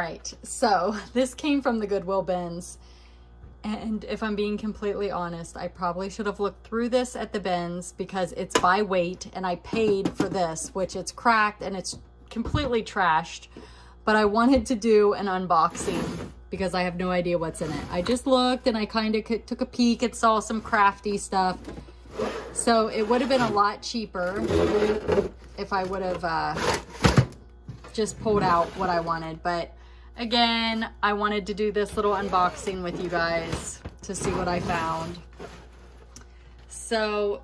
right, so this came from the Goodwill bins. And if I'm being completely honest, I probably should have looked through this at the bins because it's by weight and I paid for this, which it's cracked and it's completely trashed. But I wanted to do an unboxing because I have no idea what's in it. I just looked and I kind of took a peek and saw some crafty stuff. So it would have been a lot cheaper if I would have just pulled out what I wanted. But again, I wanted to do this little unboxing with you guys to see what I found. So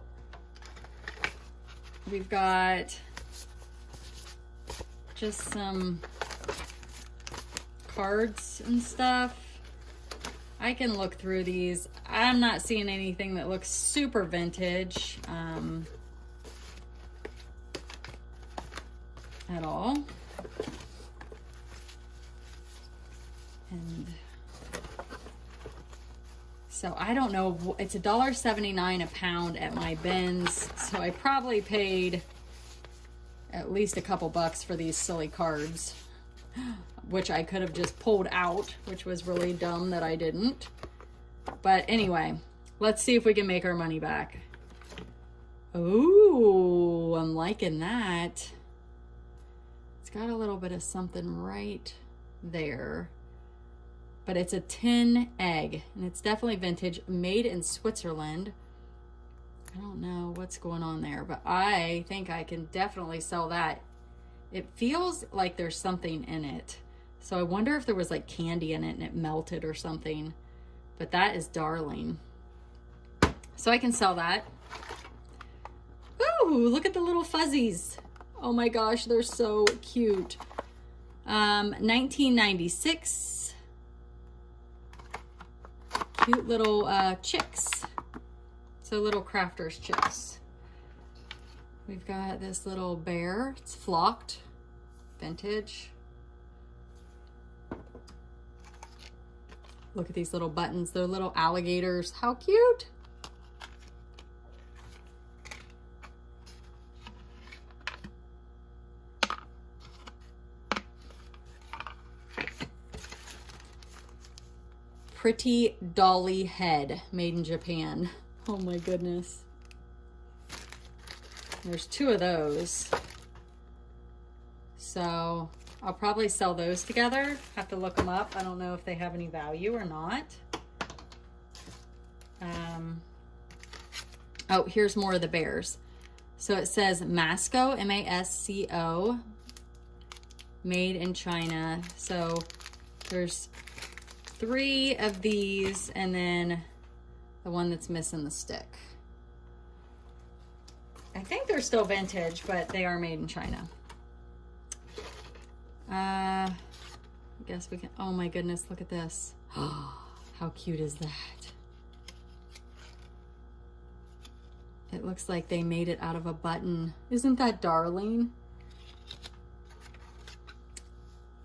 we've got just some cards and stuff. I can look through these. I'm not seeing anything that looks super vintage at all. And so I don't know, it's $1.79 a pound at my bins, so I probably paid at least a couple bucks for these silly cards, which I could have just pulled out, which was really dumb that I didn't. But anyway, let's see if we can make our money back. Ooh, I'm liking that. It's got a little bit of something right there. But it's a tin egg, and it's definitely vintage, made in Switzerland. I don't know what's going on there, but I think I can definitely sell that. It feels like there's something in it. So I wonder if there was like candy in it and it melted or something. But that is darling. So I can sell that. Ooh, look at the little fuzzies. Oh my gosh, they're so cute. 1996. Cute little chicks. So little crafters chicks. We've got this little bear. It's flocked. Vintage. Look at these little buttons. They're little alligators. How cute. Pretty dolly head, made in Japan. Oh my goodness. There's 2 of those. So I'll probably sell those together. Have to look them up. I don't know if they have any value or not. Oh, here's more of the bears. So it says Masco, M-A-S-C-O, made in China. So there's 3 of these, and then the one that's missing the stick. I think they're still vintage, but they are made in China. I guess we can, oh my goodness, look at this. How cute is that? It looks like they made it out of a button. Isn't that darling?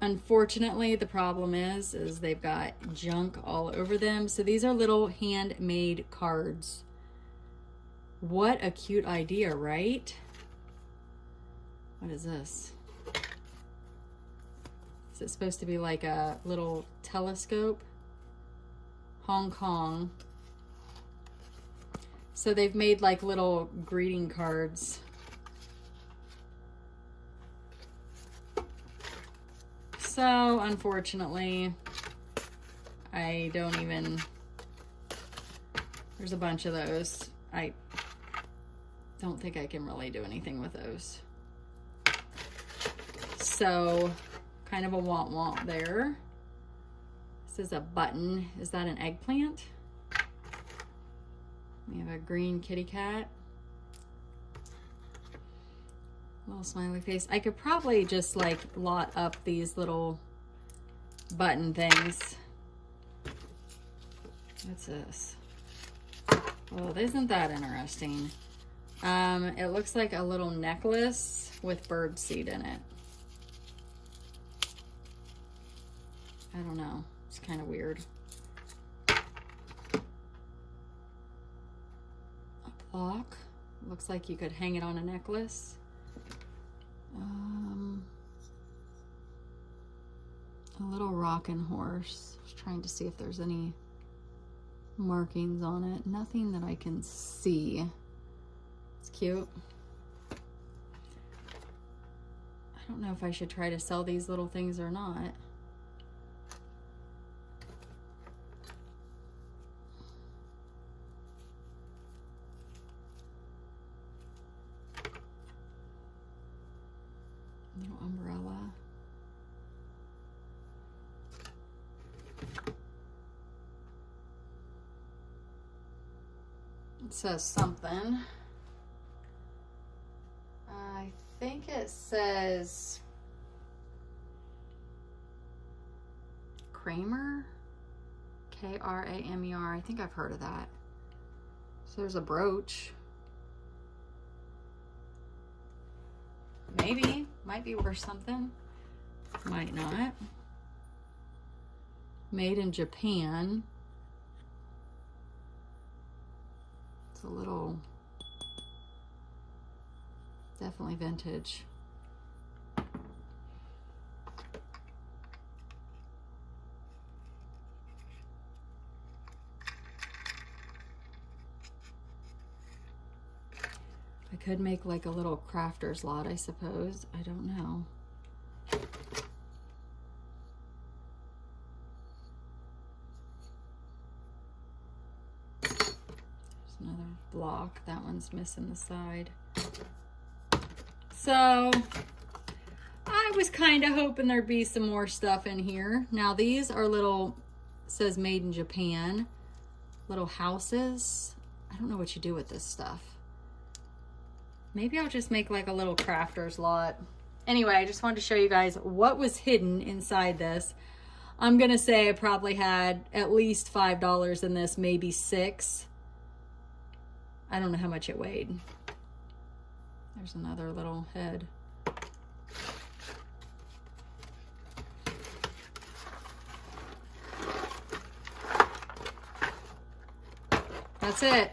Unfortunately, the problem is they've got junk all over them. So these are little handmade cards. What a cute idea, right? What is this? Is it supposed to be like a little telescope? Hong Kong. So they've made like little greeting cards. So unfortunately, I don't even, there's a bunch of those. I don't think I can really do anything with those. So kind of a want there. This is a button. Is that an eggplant? We have a green kitty cat. Little smiley face. I could probably just like lot up these little button things. What's this? Oh, isn't that interesting? It looks like a little necklace with birdseed in it. I don't know. It's kind of weird. A block. Looks like you could hang it on a necklace. A little rocking horse. I was trying to see if there's any markings on it. Nothing that I can see. It's cute. I don't know if I should try to sell these little things or not. Little umbrella. It says something. I think it says Kramer, Kramer. I think I've heard of that. So there's a brooch. Maybe, might be worth something. Might not. Made in Japan. It's a little, definitely vintage. I could make like a little crafter's lot, I suppose. I don't know. There's another block. That one's missing the side. So I was kind of hoping there'd be some more stuff in here. Now these are little, says made in Japan, little houses. I don't know what you do with this stuff. Maybe I'll just make like a little crafter's lot. Anyway, I just wanted to show you guys what was hidden inside this. I'm gonna say I probably had at least $5 in this, maybe $6. I don't know how much it weighed. There's another little head. That's it.